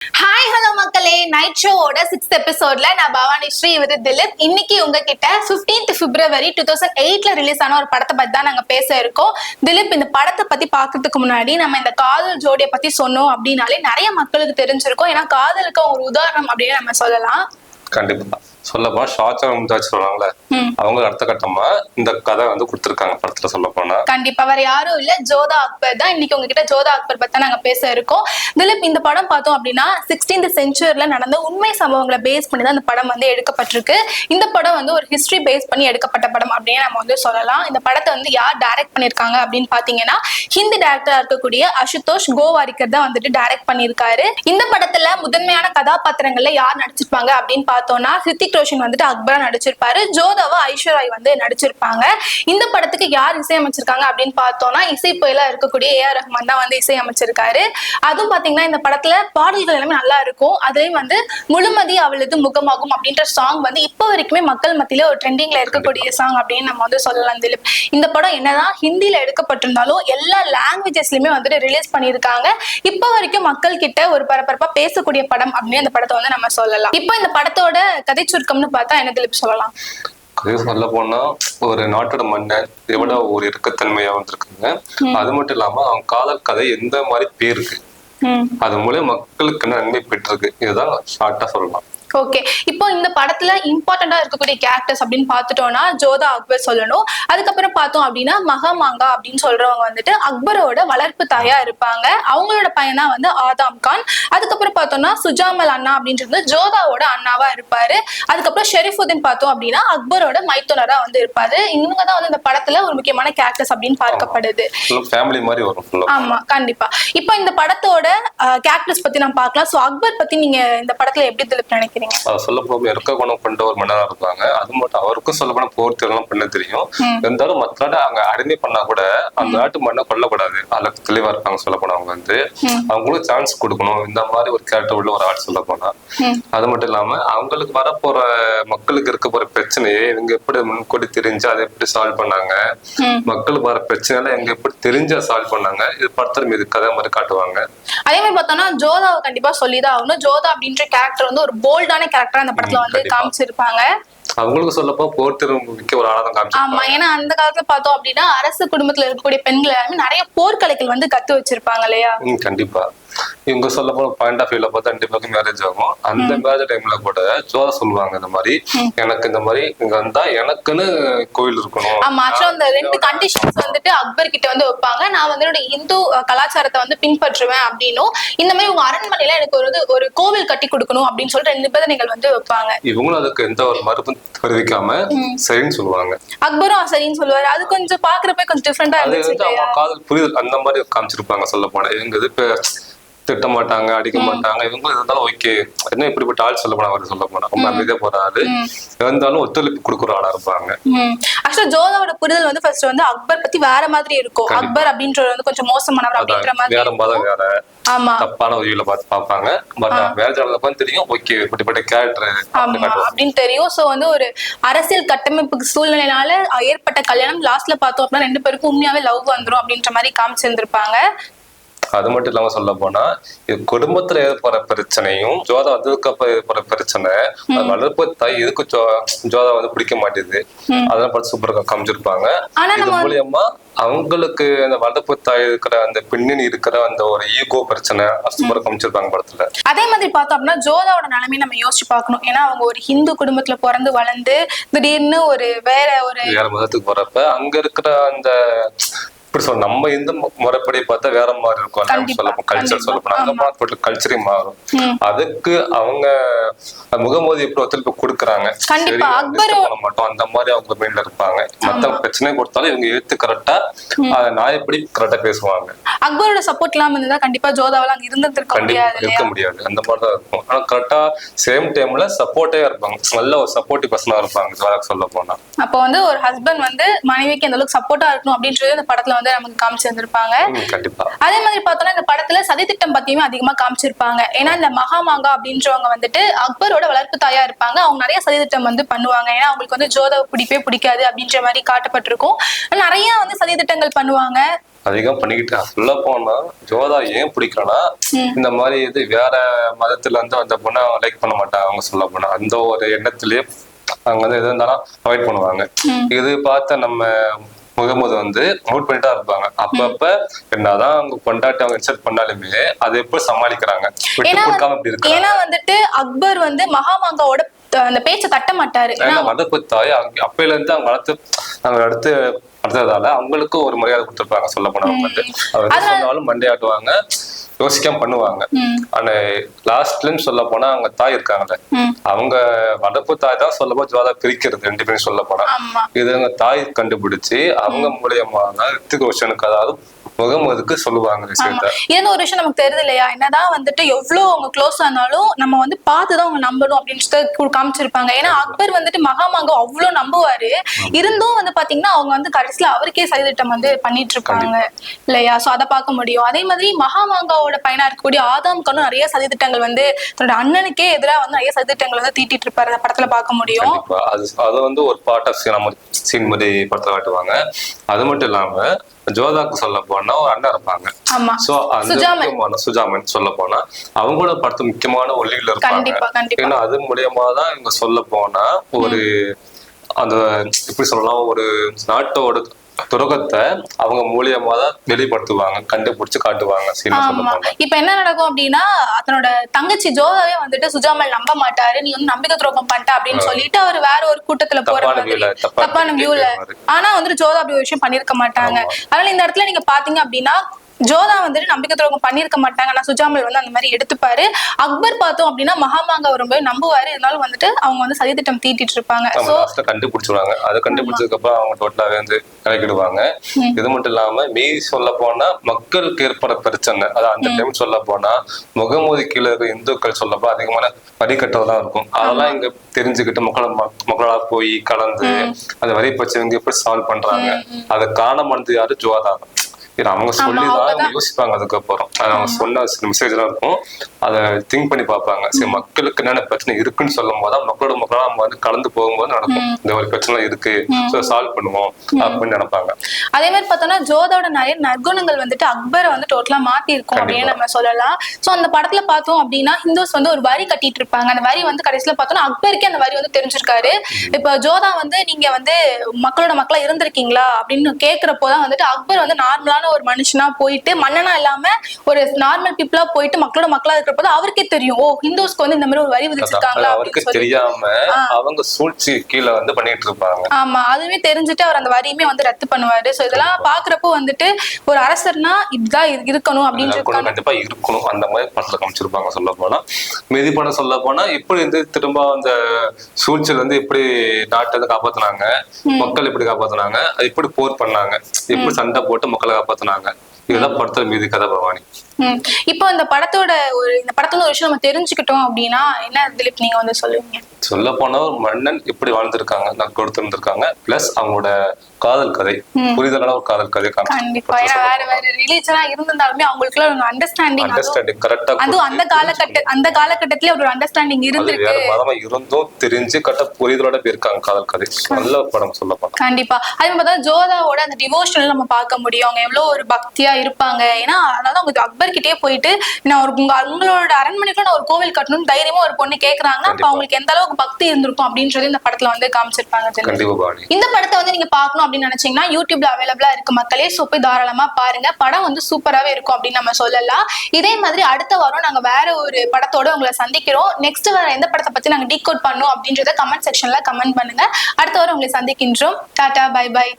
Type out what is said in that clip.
Hi hello மக்களே, night ஷோவோட 6th எபிசோட்ல நான் பவானி ஸ்ரீ இவரு திலீப். இன்னைக்கு உங்ககிட்ட 15th February 2008ல ரிலீஸ் ஆன ஒரு படத்தை பத்தி தான் நாங்க பேச இருக்கோம். திலீப், இந்த படத்தை பத்தி பாக்குறதுக்கு முன்னாடி நம்ம இந்த காதல் ஜோடியை பத்தி சொன்னோம் அப்படின்னாலே நிறைய மக்களுக்கு தெரிஞ்சிருக்கும். ஏன்னா காதலுக்கு ஒரு உதாரணம் அப்படின்னு நம்ம சொல்லலாம். கண்டிப்பா சொல்லப்போனா ஷாஜகான் மும்தாஜ் சொல்லுவாங்கல்ல, அவங்க அடுத்த கட்டமா இந்த கதை கொடுத்திருக்காங்க படத்துல. சொல்ல போனா கண்டிப்பா வேற யாரும் இல்ல, ஜோதா அக்பர் தான். இன்னைக்கு உங்ககிட்ட ஜோதா அக்பர் பத்தி நாங்க பேச இருக்கோம். திலீப், இந்த படம் பார்த்தோம் அப்படின்னா 16th centuryல நடந்த உண்மை சம்பவங்களை பேஸ் பண்ணி தான் இந்த படம் எடுக்கப்பட்டிருக்கு. இந்த படம் ஒரு ஹிஸ்டரி பேஸ் பண்ணி எடுக்கப்பட்ட படம் அப்படின்னு நம்ம சொல்லலாம். இந்த படத்தை யார் டைரக்ட் பண்ணிருக்காங்க அப்படின்னு பாத்தீங்கன்னா ஹிந்தி டைரக்டரா இருக்கக்கூடிய அசுதோஷ் கோவாரிக்கர் தான் டைரக்ட் பண்ணிருக்காரு. இந்த படத்துல முதன்மையான கதாபாத்திரங்கள்ல யார் நடிச்சிருப்பாங்க அப்படின்னு பார்த்தோம்னா ஹிருத்திக் ரோஷன் அக்பரா நடிச்சிருப்பாரு, ஜோதாவா ஐஸ்வர்யா நடிச்சிருப்பாங்க. இந்த படத்துக்கு யார் இசையமைச்சிருக்காங்க அப்படின்னு பார்த்தோம்னா இசை புயலா இருக்கக்கூடிய ஏஆர் ரஹ்மான் தான் இசையமைச்சிருக்காரு. அதுவும் பாத்தீங்கன்னா இந்த படத்துல பாடல்கள் எல்லாமே நல்லா இருக்கும். அதுலயும் முழுமதி அவளது முகமாகும் அப்படின்ற சாங் இப்ப வரைக்குமே மக்கள் மத்தியில ஒரு ட்ரெண்டிங்ல இருக்கக்கூடிய சாங் அப்படின்னு நம்ம சொல்லலாம். திலீப், இந்த படம் என்னதான் ஹிந்தியில எடுக்கப்பட்டிருந்தாலும் எல்லா லாங்குவேஜஸ்லயுமே ரிலீஸ் பண்ணியிருக்காங்க. இப்ப வரைக்கும் மக்கள் கிட்ட ஒரு பரபரப்பா பேசக்கூடிய படம் அப்படின்னு இந்த படத்தை நம்ம சொல்லலாம். இப்போ இந்த படத்தோட கதை சுருக்கம்னு பார்த்தா என்ன திலீப் சொல்லலாம்? சொல்ல போனா ஒரு நாட்டோட மன்னன் எவ்வளவு ஒரு இறுக்கத்தன்மையா வந்திருக்காங்க. அது மட்டும் இல்லாம அவங்க காதல் கதை எந்த மாதிரி பேருக்கு அது மூலம் மக்களுக்கு நன்மை பெற்றிருக்கு. இதுதான் ஷார்ட்டா சொல்லலாம். ஓகே, இப்போ இந்த படத்துல இம்பார்ட்டண்டா இருக்கக்கூடிய கேரக்டர்ஸ் அப்படின்னு பாத்துட்டோம்னா ஜோதா அக்பர் சொல்லணும். அதுக்கப்புறம் பார்த்தோம் அப்படின்னா மகாமாங்கா அப்படின்னு சொல்றவங்க அக்பரோட வளர்ப்பு தாயா இருப்பாங்க. அவங்களோட பையன் தான் ஆதாம் கான். அதுக்கப்புறம் பார்த்தோம்னா சுஜாமல் அண்ணா அப்படின்றது ஜோதாவோட அண்ணாவா இருப்பாரு. அதுக்கப்புறம் ஷெரீஃபுதீன் பார்த்தோம் அப்படின்னா அக்பரோட மைத்துனரா இருப்பாரு. இவங்க தான் இந்த படத்துல ஒரு முக்கியமான கேரக்டர்ஸ் அப்படின்னு பார்க்கப்படுது. ஃபேமிலி மாதிரி வரும். ஆமா, கண்டிப்பா. இப்போ இந்த படத்தோட கேரக்டர்ஸ் பத்தி நம்ம பார்க்கலாம். சோ அக்பர் பத்தி நீங்க இந்த படத்துல எப்படி திலீப் நினைக்கிறீங்க? சொல்ல போக இறக்க குணம் கொண்ட ஒரு மன்னரா இருப்பாங்க. அது மட்டும் அவருக்கும் சொல்ல போனா போர் திறன் பண்ண தெரியும். இருந்தாலும் மற்ற நாடு அங்க அடிமை பண்ணா கூட அந்த நாட்டு மண்ணை கொல்லக்கூடாது, அதுல தெளிவா இருப்பாங்க. சொல்ல போனா அவங்களுக்கு சான்ஸ் கொடுக்கணும். இந்த மாதிரி ஒரு கேரக்டர் உள்ள ஒரு ஆள் சொல்ல போனா. அது மட்டும் இல்லாம அவங்களுக்கு வரப்போற மக்களுக்கு இருக்க போற பிரச்சனையே இவங்க எப்படி முன்கூட்டி தெரிஞ்சு அதை எப்படி சால்வ் பண்ணாங்க, மக்களுக்கு வர பிரச்சனை எங்க எப்படி தெரிஞ்சா சால்வ் பண்ணாங்க, இது படத்துல மீது கதை மாதிரி காட்டுவாங்க. அதே மாதிரி பார்த்தோம்னா ஜோதாவை கண்டிப்பா சொல்லிதான் ஆகணும். ஜோதா அப்படின்ற கேரக்டர் ஒரு போல்டான கேரக்டரா அந்த படத்துல காமிச்சிருப்பாங்க. அவங்களுக்கு சொல்லப்போ போர் திறமைக்க ஒரு ஆளாதான் காமிச்சிருப்பாங்க. ஆமா, ஏன்னா அந்த காலத்துல பார்த்தோம் அப்படின்னா அரசு குடும்பத்துல இருக்கக்கூடிய பெண்கள் எல்லாமே நிறைய போர்க்கலைகள் கத்து வச்சிருப்பாங்க இல்லையா? கண்டிப்பா. இவங்க சொல்ல போன பாயிண்ட் ஆஃப் வியூல பார்த்தா 2 பேருக்கும் மேரேஜ் ஆகும். அந்த மேரேஜ் டைம்ல கூட ஜோதா சொல்லுவாங்க இந்த மாதிரி எனக்கு இந்த மாதிரி இங்க வந்தா எனக்குன்னு கோயில் இருக்கணும். ஆமா, ஆக்சுவலா அந்த 2 கண்டிஷன்ஸ் அக்பர் கிட்ட வைப்பாங்க. நான் என்னோட இந்து கலாச்சாரத்தை பின்பற்றுவேன் அப்படின்னும், இந்த மாதிரி உங்க அரண்மனையில எனக்கு ஒரு கோவில் கட்டி கொடுக்கணும் அப்படின்னு சொல்லிட்டு 2 பேரை நீங்கள் வைப்பாங்க. இவங்களும் அதுக்கு எந்த ஒரு மறுப்பு தெரிவிக்காம சரின்னு சொல்லுவாங்க. அக்பரும் சரின்னு சொல்லுவாரு. அது கொஞ்சம் பாக்குறப்ப கொஞ்சம் டிஃபரெண்டா இருந்துச்சு. காதல் புரிதல் அந்த மாதிரி காமிச்சிருப்பாங்க. சொல்ல போனா இவங்க திட்ட மாட்டாங்க, அடிக்க மாட்டாங்க. இவங்க இருந்தாலும் ஓகே, என்ன இப்படிப்பட்ட ஆள் சொல்ல போனா சொல்ல போனா ரொம்ப அமைதியா போறாரு. இருந்தாலும் ஒத்துழைப்பு கொடுக்குற ஆளா இருப்பாங்க. ஆக்சுவலா ஜோதாவோட புரிதல் ஃபர்ஸ்ட் அக்பர் பத்தி வேற மாதிரி இருக்கும். அக்பர் அப்படின்றது கொஞ்சம் மோசமானவர் அப்படின்ற மாதிரி வேற தப்பான உதவியில பார்த்து பார்ப்பாங்க. பட் வேற ஜானல தெரியும் ஓகே இப்படிப்பட்ட கேரக்டர் அப்படின்னு தெரியும். சோ ஒரு அரசியல் கட்டமைப்பு சூழ்நிலையினால ஏற்பட்ட கல்யாணம் லாஸ்ட்ல பார்த்தோம் அப்படின்னா 2 பேருக்கும் உண்மையாவே லவ் வந்துரும் அப்படின்ற மாதிரி காமிச்சிருந்திருப்பாங்க. அது மட்டும் இல்லாம சொல்ல போனா இது குடும்பத்துல ஏற்படுற பிரச்சனையும் ஜோதா வந்ததுக்கு அப்புறம் ஏற்படுற பிரச்சனை, வளர்ப்பு தாய் எதுக்கு ஜோதா பிடிக்க மாட்டேது, அதெல்லாம் பார்த்து சூப்பரா காமிச்சிருப்பாங்க. இது மூலியமா அவங்களுக்கு அந்த வளர்ப்பு தாய் இருக்கிற அந்த பின்னணி இருக்கிற அந்த ஒரு ஈகோ பிரச்சனை சூப்பரா காமிச்சிருப்பாங்க படத்துல. அதே மாதிரி பார்த்தோம் அப்படின்னா ஜோதாவோட நிலைமையை நம்ம யோசிச்சு பார்க்கணும். ஏன்னா அவங்க ஒரு ஹிந்து குடும்பத்துல பிறந்து வளர்ந்து திடீர்னு வேற மதத்துக்கு போறப்ப அங்க இருக்கிற அந்த இப்படி சொல்ல நம்ம இந்த முறைப்படி பார்த்தா வேற மாதிரி இருக்கும். சொல்லப்போம் கல்ச்சர் சொல்லப்போம் அங்க மாற்ற கல்ச்சரே மாறும். அதுக்கு அவங்க முகமது எப்படி ஒத்துழைப்பு கொடுக்குறாங்க மாட்டோம் அந்த மாதிரி அவங்க மெயின்ல இருப்பாங்க. மத்த பிரச்சனை கொடுத்தாலும் இவங்க எழுத்து கரெக்டா அதை நாயப்படி கரெக்டா பேசுவாங்க. அக்பரோட சப்போர்ட் இல்லாம இருந்தா கண்டிப்பா ஜோதாவால அங்க இருக்க முடியாது. அந்த மாதிரிதான் இருக்கும். ஆனா கரெக்டா சேம் டைம்ல சப்போர்ட்டே இருப்பாங்க. நல்ல ஒரு சப்போர்ட்டிவ் பர்சனா இருப்பாங்க சொல்ல போனா. அப்போ ஒரு ஹஸ்பண்ட் மனைவிக்கு அந்த அளவுக்கு சப்போர்ட்டா இருக்கணும் அப்படின்றது இந்த படத்துல நமக்கு காமிச்சிருந்திருப்பாங்க. அதே மாதிரி பார்த்தோம்னா இந்த படத்துல சதித்திட்டம் பத்தியுமே அதிகமா காமிச்சிருப்பாங்க. ஏன்னா இந்த மகாமாங்கா அப்படின்றவங்க அக்பரோட வளர்ப்பு தாயா இருப்பாங்க. அவங்க நிறைய சதித்திட்டம் பண்ணுவாங்க. ஏன்னா அவங்களுக்கு ஜோதாவை பிடிக்கவே பிடிக்காது அப்படின்ற மாதிரி காட்டப்பட்டிருக்கும். நிறைய சதித்திட்டங்கள் பண்ணுவாங்க. அதிகம் பண்ணிக்கிட்டு சொல்ல போனா ஜோதா ஏன் பிடிக்கலன்னா இந்த மாதிரி இது வேற மதத்துல இருந்து அந்த பொண்ணை லைக் பண்ண மாட்டாங்க. அவங்க சொல்ல போனா அந்த ஒரு எண்ணத்திலேயே அவங்க வந்து எது இருந்தாலும் அவாய்ட் பண்ணுவாங்க. இது பார்த்த நம்ம முகமது வந்து நோட் பண்ணிட்டா இருப்பாங்க. அப்பப்ப என்னதான் அவங்க கொண்டாட்டி அவங்க இன்சல்ட் பண்ணாலுமே அதை எப்படி சமாளிக்கிறாங்க, விட்டு கொடுக்காம இப்படி இருக்கு. ஏன்னா வந்துட்டு அக்பர் வந்து மகாமாங்காவோட அந்த பேச்சை தட்ட மாட்டாரு. வளர்ப்பு தாய் அப்பையில இருந்து அவங்க அடுத்து அடுத்ததால அவங்களுக்கும் ஒரு மரியாதை கொடுத்துருப்பாங்க. சொல்ல போனா அவங்க வந்து அவர் சொன்னாலும் மண்டையாட்டுவாங்க, யோசிக்காம பண்ணுவாங்க. ஆனா லாஸ்ட்லன்னு சொல்ல போனா அவங்க தாய் இருக்காங்கல்ல, அவங்க வளர்ப்பு தாய் தான் சொல்ல போனா ஜோதா பிரிக்கிறது ரெண்டு பேரும் சொல்ல போனா. இது அவங்க தாய் கண்டுபிடிச்சு அவங்க மூலியமா தான் ரித்திக் ரோஷனுக்கு அதாவது முகமதுக்கு சொல்லுவாங்க விஷயத்த. இது ஒரு விஷயம் நமக்கு தெரியுது இல்லையா, என்னதான் வந்துட்டு எவ்வளவு அவங்க க்ளோஸ் ஆனாலும் நம்ம வந்து பார்த்துதான் அவங்க நம்பணும் அப்படின்னு காமிச்சிருப்பாங்க. ஏன்னா அக்பர் வந்துட்டு மகாமாங்கா அவ்வளவு நம்புவாரு, இருந்தும் வந்து பாத்தீங்கன்னா அவங்க வந்து கடைசியில அவருக்கே சதித்திட்டம் வந்து பண்ணிட்டு இருப்பாங்க இல்லையா. சோ அதை பார்க்க முடியும். அதே மாதிரி மகாமாங்காவோட பையனா இருக்கக்கூடிய ஆதாம் கானும் நிறைய சதித்திட்டங்கள் வந்து தன்னோட அண்ணனுக்கே எதிராக வந்து நிறைய சதித்திட்டங்கள் வந்து தீட்டிட்டு இருப்பாரு. அந்த படத்துல பார்க்க முடியும். அது வந்து ஒரு பார்ட் ஆஃப் சீன் மாதிரி படத்துல காட்டுவாங்க. அது மட்டும் இல்லாம ஜோதாக்கு சொல்ல போனா ஒரு அண்ணன் இருப்பாங்க. சோ அந்த சுஜாமன் சொல்ல போனா அவங்களோட படத்து முக்கியமான ஒல்லிகள் இருப்பாங்க. ஏன்னா அது மூலியமா தான் இவங்க சொல்ல போனா ஒரு அந்த எப்படி சொல்லலாம், ஒரு நாட்டோட துரோகத்தை அவங்க மூலியமா தான் வெளிப்படுத்துவாங்க, கண்டுபிடிச்சு காட்டுவாங்க. இப்ப என்ன நடக்கும் அப்படின்னா, அதனோட தங்கச்சி ஜோதாவே வந்துட்டு சுஜாமல் நம்ப மாட்டாரு, நீ வந்து நம்பிக்கை துரோகம் பண்ணிட்ட அப்படின்னு சொல்லிட்டு அவர் வேற ஒரு கூட்டத்துல போற தப்பான வியூல. ஆனா வந்துட்டு ஜோதா அப்படி ஒரு விஷயம் பண்ணிருக்க மாட்டாங்க. அதனால இந்த இடத்துல நீங்க பாத்தீங்க அப்படின்னா ஜோதா வந்துட்டு நம்பிக்கை துரோகம் பண்ணிருக்க மாட்டாங்க. ஆனா சுஜாமல் வந்து அந்த மாதிரி எடுத்துப்பாரு. அக்பர் பார்த்தோம் அப்படின்னா மகாமாங்கா ரொம்ப நம்புவாரு, இருந்தாலும் வந்துட்டு அவங்க வந்து சதித்திட்டம் தீட்டிட்டு இருப்பாங்க. கண்டுபிடிச்சிருவாங்க. அதை கண்டுபிடிச்சதுக்கு அப்புறம் அவங்க டோட்டலாவே வந்து கலக்கிடுவாங்க. இது மட்டும் இல்லாம மீறி சொல்ல போனா மக்களுக்கு ஏற்பட பிரச்சனை, அதாவது அந்த டைம் சொல்ல போனா முகமது கீழே இருக்க இந்துக்கள் சொல்லப்போ அதிகமான வரிகட்டதான் இருக்கும். அதெல்லாம் இங்க தெரிஞ்சுக்கிட்டு மக்களா போய் கலந்து அந்த வரி பிரச்சனை எப்படி சால்வ் பண்றாங்க, அதை காணமானது யாரு, ஜோதா. அவங்க சொல்லிதான் யோசிப்பாங்க. அதுக்கப்புறம் அவங்க சொன்ன மெசேஜ் எல்லாம் இருக்கும், அதை திங்க் பண்ணி பார்ப்பாங்க. சரி மக்களுக்கு என்னென்ன பிரச்சனை இருக்குன்னு சொல்லும் போது மக்களா நம்ம வந்து கலந்து போகும்போது நடக்கும், இந்த ஒரு பிரச்சனை இருக்கு சால்வ் பண்ணுவோம் அப்படின்னு நினைப்பாங்க. அதே மாதிரி பார்த்தோம்னா ஜோதாவோட நிறைய நற்குணங்கள் வந்துட்டு அக்பரை வந்து டோட்டலா மாத்தி இருக்கும் அப்படின்னு நம்ம சொல்லலாம். சோ அந்த படத்துல பார்த்தோம் அப்படின்னா ஹிந்துஸ் வந்து ஒரு வரி கட்டிட்டு இருப்பாங்க. அந்த வரி வந்து கடைசியில பார்த்தோம்னா அக்பருக்கே அந்த வரி வந்து தெரிஞ்சிருக்காரு. இப்ப ஜோதா வந்து நீங்க வந்து மக்களா இருந்திருக்கீங்களா அப்படின்னு கேட்கிறப்போதான் வந்துட்டு அக்பர் வந்து நார்மலான ஒரு மனுஷனா போயிட்டு மன்னனா இல்லாம ஒரு நார்மல் பீப்புளா போயிட்டு மக்களா இருக்கிறப்ப அவருக்கே தெரியும், ஓ ஹிந்துஸ்க்கு வந்து இந்த மாதிரி ஒரு வரி விதிச்சிருக்காங்களா அவருக்கு தெரியாம அவங்க சூழ்ச்சி கீழே வந்து பண்ணிட்டு இருப்பாங்க. ஆமா, அதுவே தெரிஞ்சுட்டு அவர் அந்த வரியுமே வந்து ரத்து பண்ணுவாரு. சோ இதெல்லாம் பாக்குறப்போ வந்துட்டு ஒரு அரசர்னா இப்படிதான் இருக்கணும் அப்படின்னு கண்டிப்பா இருக்கணும். அந்த மாதிரி படத்துல காமிச்சிருப்பாங்க. சொல்ல போனா மீதி படம் சொல்ல போனா இப்படி வந்து திரும்ப அந்த சூழ்ச்சியில வந்து எப்படி நாட்டை வந்து காப்பாத்தினாங்க, மக்கள் எப்படி காப்பாத்தினாங்க, எப்படி போர் பண்ணாங்க, எப்படி சண்டை போட்டு மக்களை காப்பாத்தினாங்க, இதெல்லாம் படத்துல மீதி கதை பவானி. இப்போ இந்த படத்தோட ஒரு விஷயம் நம்ம தெரிஞ்சுக்கிட்டோம் அப்படின்னா என்ன திலீப் நீங்க வந்து சொல்லுவீங்க? சொல்ல போனா ஒரு மன்னன் எப்படி வாழ்ந்திருக்காங்க, கொடுத்திருந்திருக்காங்க, பிளஸ் அவங்களோட காதல் கதை, புரிதலான ஒரு காதல் கதை. கண்டிப்பா வேற வேற ரிலீஜனா இருந்திருந்தாலுமே அவங்களுக்குள்ள ஒரு அண்டர்ஸ்டாண்டிங் கரெக்டா, அதுவும் அந்த காலகட்டத்துல ஒரு அண்டர்ஸ்டாண்டிங் இருந்திருக்கு. வேற மதமா இருந்தும் தெரிஞ்சு கரெக்டா புரிதலோட போயிருக்காங்க. காதல் கதை நல்ல படம் சொல்ல போனா. கண்டிப்பா அதே மாதிரி ஜோதாவோட அந்த டிவோஷனல் நம்ம பார்க்க முடியும். அவங்க எவ்வளவு ஒரு பக்தியா இருப்பாங்க. ஏன்னா அதனால அவங்க அக்பர் கிட்டே போயிட்டு நான் உங்களோட அரண்மனைக்குள்ள நான் ஒரு கோவில் கட்டணும்னு தைரியமா ஒரு பொண்ணு கேக்குறாங்கன்னா அப்ப அவங்களுக்கு எந்த அளவுக்கு பக்தி இருந்திருக்கும் அப்படின்றது இந்த படத்துல வந்து காமிச்சிருப்பாங்க. இந்த படத்தை வந்து நீங்க பாக்கணும் அப்படின்னு நினைச்சீங்கன்னா யூடியூப்ல அவைலபிளா இருக்கு மக்களே. சோ போய் தாராளமா பாருங்க. படம் வந்து சூப்பராவே இருக்கும் அப்படின்னு நம்ம சொல்லலாம். இதே மாதிரி அடுத்த வாரம் நாங்க வேற ஒரு படத்தோட உங்களை சந்திக்கிறோம். நெக்ஸ்ட் வேற எந்த படத்தை பத்தி நாங்க டீகோட் பண்ணோம் அப்படின்றத கமெண்ட் செக்ஷன்ல கமெண்ட் பண்ணுங்க. அடுத்த வாரம் உங்களை சந்திக்கின்றோம். Ta-ta, bye by.